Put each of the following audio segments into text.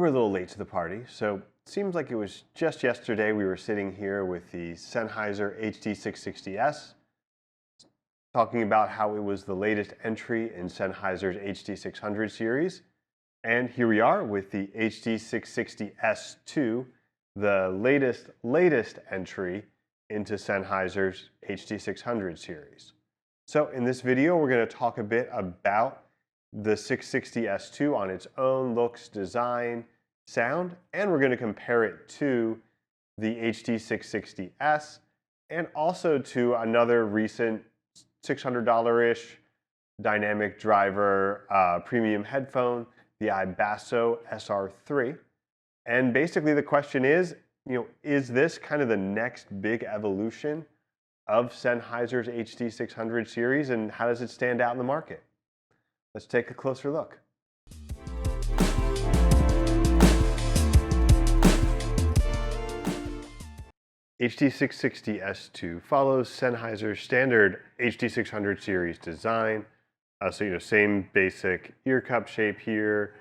we're a little late to the party, so it seems like it was just yesterday we were sitting here with the Sennheiser HD660S, talking about how it was the latest entry in Sennheiser's HD600 series. And here we are with the HD660S2, the latest entry into Sennheiser's HD600 series. So in this video, we're going to talk a bit about the 660S2 on its own looks, design, sound, and we're going to compare it to the HD660S and also to another recent $600-ish dynamic driver premium headphone, the iBasso SR3. And basically the question is this kind of the next big evolution of Sennheiser's HD600 series, and how does it stand out in the market? Let's take a closer look. HD660S2 follows Sennheiser's standard HD600 series design. Same basic ear cup shape here,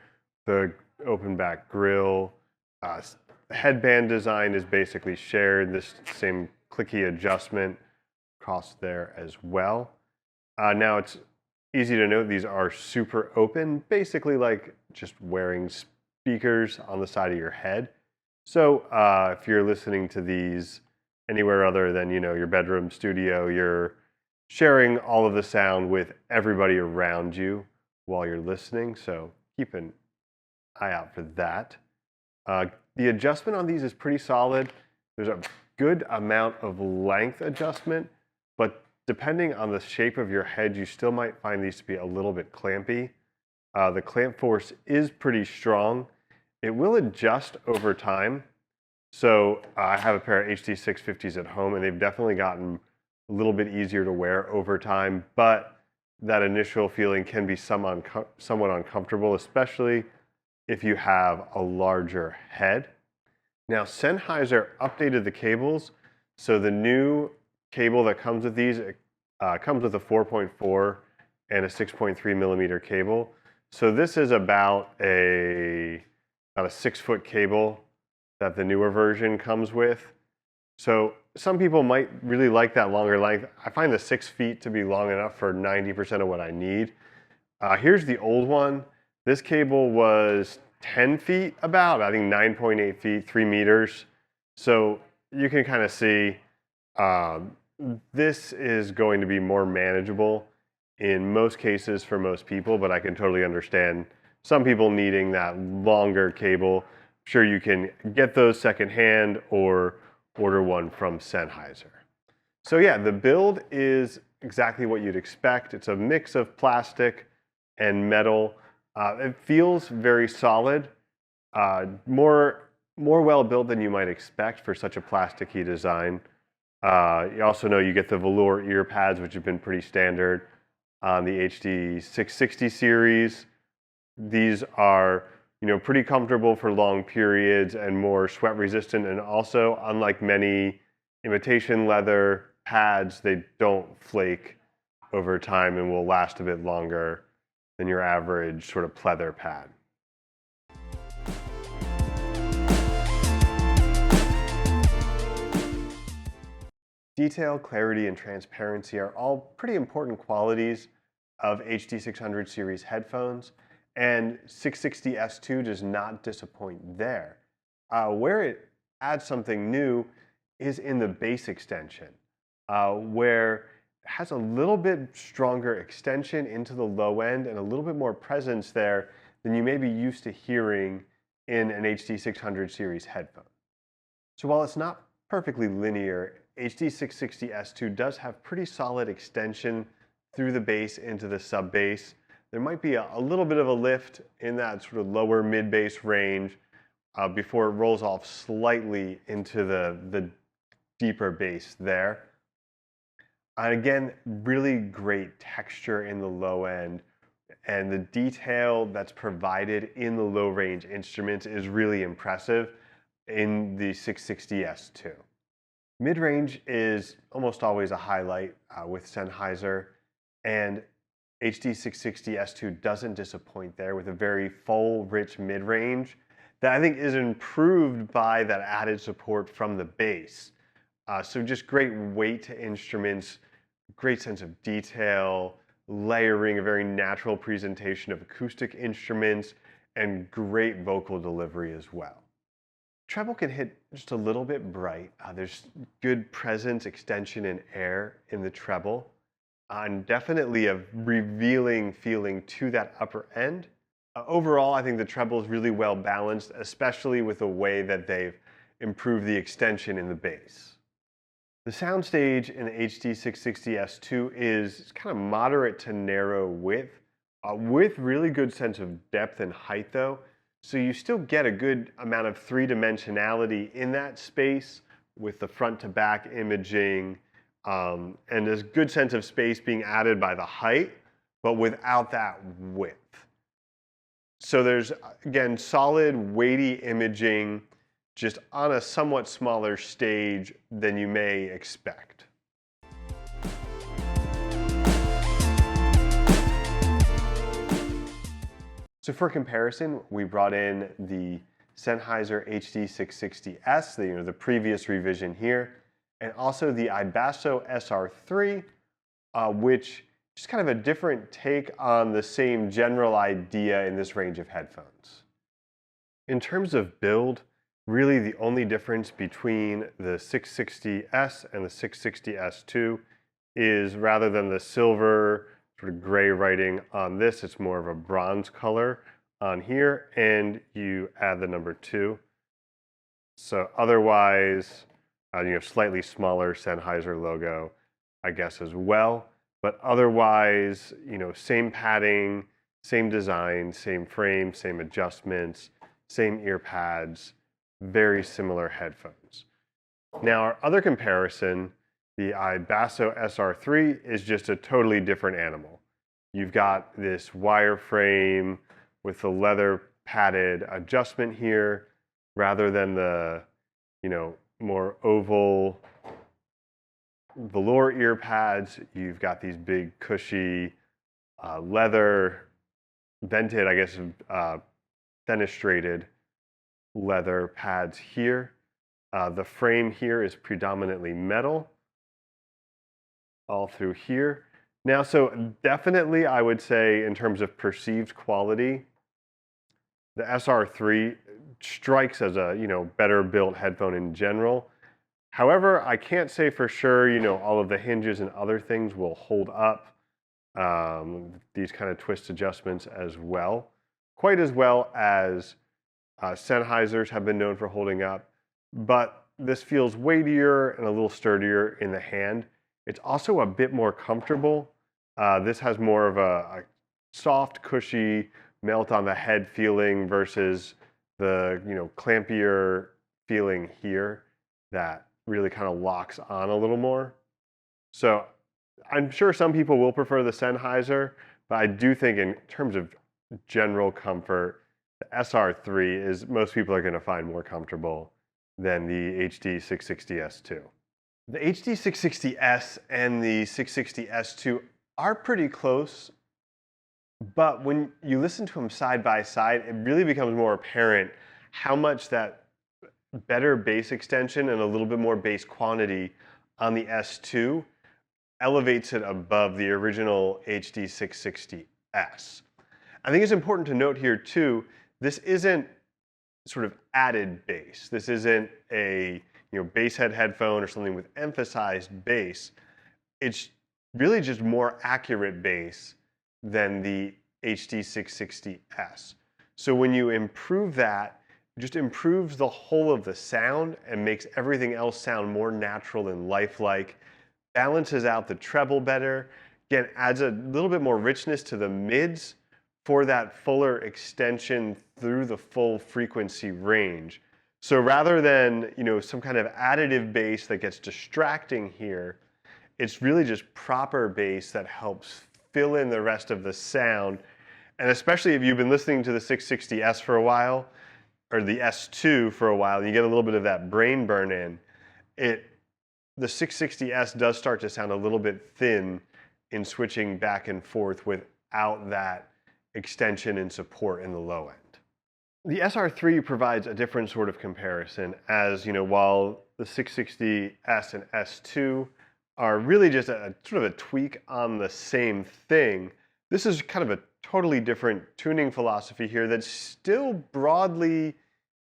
the open back grill. Headband design is basically shared, this same clicky adjustment across there as well. Now it's easy to note these are super open, basically like just wearing speakers on the side of your head. So if you're listening to these anywhere other than your bedroom studio, you're sharing all of the sound with everybody around you while you're listening. So keep an eye out for that. The adjustment on these is pretty solid. There's a good amount of length adjustment, but depending on the shape of your head, you still might find these to be a little bit clampy. The clamp force is pretty strong. It will adjust over time. So I have a pair of HD650s at home, and they've definitely gotten a little bit easier to wear over time, but that initial feeling can be somewhat uncomfortable, especially if you have a larger head. Now, Sennheiser updated the cables, so the new cable that comes with these comes with a 4.4 and a 6.3 millimeter cable. So this is about a 6-foot cable that the newer version comes with. So some people might really like that longer length. I find the 6 feet to be long enough for 90% of what I need. Here's the old one. This cable was 10 feet about, I think 9.8 feet, 3 meters. So you can kind of see this is going to be more manageable in most cases for most people, but I can totally understand some people needing that longer cable. I'm sure you can get those secondhand or order one from Sennheiser. So yeah, the build is exactly what you'd expect. It's a mix of plastic and metal. It feels very solid, more well built than you might expect for such a plasticky design. You also know you get the velour ear pads, which have been pretty standard on the HD660 series. These are pretty comfortable for long periods and more sweat resistant, and also, unlike many imitation leather pads, they don't flake over time and will last a bit longer than your average sort of pleather pad. Detail, clarity, and transparency are all pretty important qualities of HD600 series headphones, and 660S2 does not disappoint there. Where it adds something new is in the bass extension, where it has a little bit stronger extension into the low end and a little bit more presence there than you may be used to hearing in an HD600 series headphone. So while it's not perfectly linear, HD660S2 does have pretty solid extension through the bass into the sub bass. There might be a little bit of a lift in that sort of lower mid bass range before it rolls off slightly into the deeper bass there. And again, really great texture in the low end, and the detail that's provided in the low range instruments is really impressive in the 660S2. Mid-range is almost always a highlight with Sennheiser, and HD660S2 doesn't disappoint there with a very full, rich mid-range that I think is improved by that added support from the bass. So just great weight to instruments, great sense of detail, layering, a very natural presentation of acoustic instruments, and great vocal delivery as well. Treble can hit just a little bit bright. There's good presence, extension, and air in the treble, and definitely a revealing feeling to that upper end. Overall, I think the treble is really well balanced, especially with the way that they've improved the extension in the bass. The soundstage in the HD660S2 is kind of moderate to narrow width, with really good sense of depth and height though. So you still get a good amount of three-dimensionality in that space with the front to back imaging, and there's good sense of space being added by the height, but without that width. So there's, again, solid, weighty imaging, just on a somewhat smaller stage than you may expect. So for comparison, we brought in the Sennheiser HD660S, the previous revision here, and also the iBasso SR3, which is kind of a different take on the same general idea in this range of headphones. In terms of build, really the only difference between the 660S and the 660S2 is, rather than the silver sort of gray writing on this, it's more of a bronze color on here, and you add the number 2. So otherwise, you have slightly smaller Sennheiser logo, I guess, as well. But otherwise, same padding, same design, same frame, same adjustments, same ear pads, very similar headphones. Now, our other comparison, the iBasso SR3, is just a totally different animal. You've got this wireframe with the leather padded adjustment here, rather than the, more oval velour ear pads. You've got these big cushy leather vented, I guess, fenestrated leather pads here. The frame here is predominantly metal all through here. Now, so definitely I would say, in terms of perceived quality, the SR3 strikes as a better built headphone in general. However, I can't say for sure all of the hinges and other things will hold up these kind of twist adjustments as well, quite as well as Sennheisers have been known for holding up, but this feels weightier and a little sturdier in the hand. It's also a bit more comfortable. This has more of a soft, cushy, melt on the head feeling versus the clampier feeling here that really kind of locks on a little more. So I'm sure some people will prefer the Sennheiser, but I do think in terms of general comfort, the SR3 is, most people are going to find more comfortable than the HD660S2. The HD660S and the 660S2 are pretty close, but when you listen to them side by side, it really becomes more apparent how much that better bass extension and a little bit more bass quantity on the S2 elevates it above the original HD660S. I think it's important to note here too, this isn't sort of added bass. This isn't a bass head headphone or something with emphasized bass. It's really just more accurate bass than the HD660S. So when you improve that, it just improves the whole of the sound and makes everything else sound more natural and lifelike, balances out the treble better, again, adds a little bit more richness to the mids for that fuller extension through the full frequency range. So rather than some kind of additive bass that gets distracting here, it's really just proper bass that helps fill in the rest of the sound. And especially if you've been listening to the 660S for a while, or the S2 for a while, and you get a little bit of that brain burn in, the 660S does start to sound a little bit thin in switching back and forth without that extension and support in the low end. The SR3 provides a different sort of comparison, as while the 660S and S2 are really just a sort of a tweak on the same thing. This is kind of a totally different tuning philosophy here that's still broadly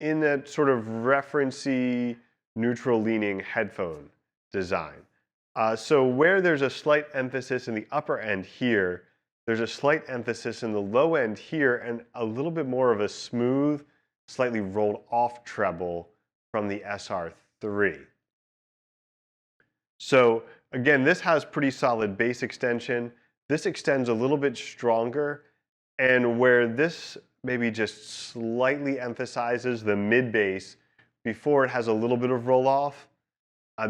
in that sort of referencey, neutral leaning headphone design. So where there's a slight emphasis in the upper end here, there's a slight emphasis in the low end here, and a little bit more of a smooth, slightly rolled off treble from the SR3. So again, this has pretty solid bass extension. This extends a little bit stronger, and where this maybe just slightly emphasizes the mid bass before it has a little bit of roll off,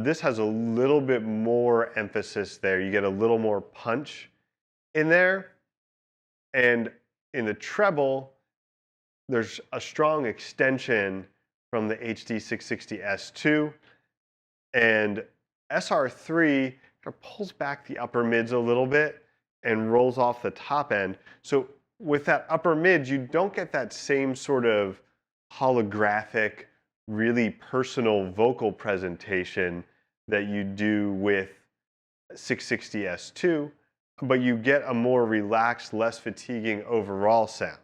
this has a little bit more emphasis there. You get a little more punch in there. And in the treble, there's a strong extension from the HD660S2. And SR3 kind of pulls back the upper mids a little bit and rolls off the top end. So with that upper mid, you don't get that same sort of holographic, really personal vocal presentation that you do with 660S2, but you get a more relaxed, less fatiguing overall sound.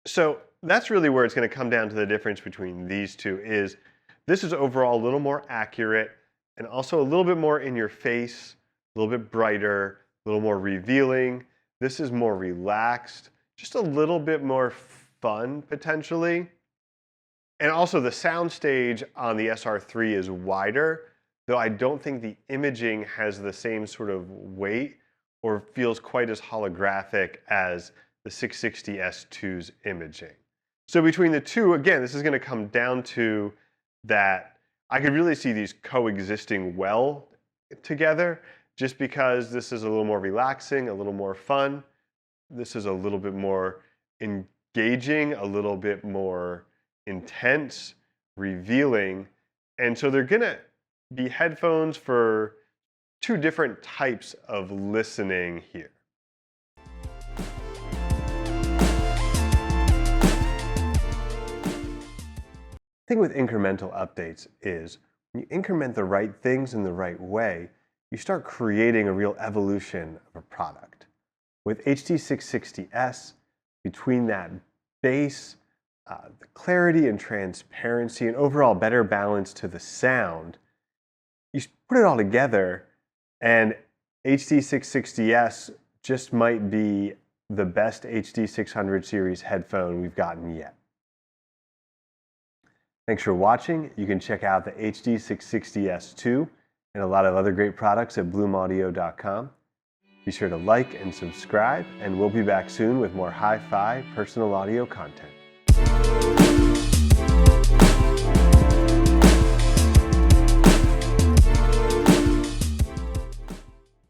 So that's really where it's going to come down to the difference between these two. Is this is overall a little more accurate and also a little bit more in your face, a little bit brighter, a little more revealing. This is more relaxed, just a little bit more fun potentially. And also the soundstage on the SR3 is wider, though I don't think the imaging has the same sort of weight or feels quite as holographic as the 660S2's imaging. So between the two, again, this is going to come down to that I could really see these coexisting well together, just because this is a little more relaxing, a little more fun. This is a little bit more engaging, a little bit more intense, revealing. And so they're going to be headphones for two different types of listening here. The thing with incremental updates is when you increment the right things in the right way, you start creating a real evolution of a product. With HD660S, between that bass, the clarity and transparency and overall better balance to the sound, you put it all together and HD660S just might be the best HD600 series headphone we've gotten yet. Thanks for watching. You can check out the HD660S2 and a lot of other great products at bloomaudio.com. Be sure to like and subscribe, and we'll be back soon with more hi-fi personal audio content.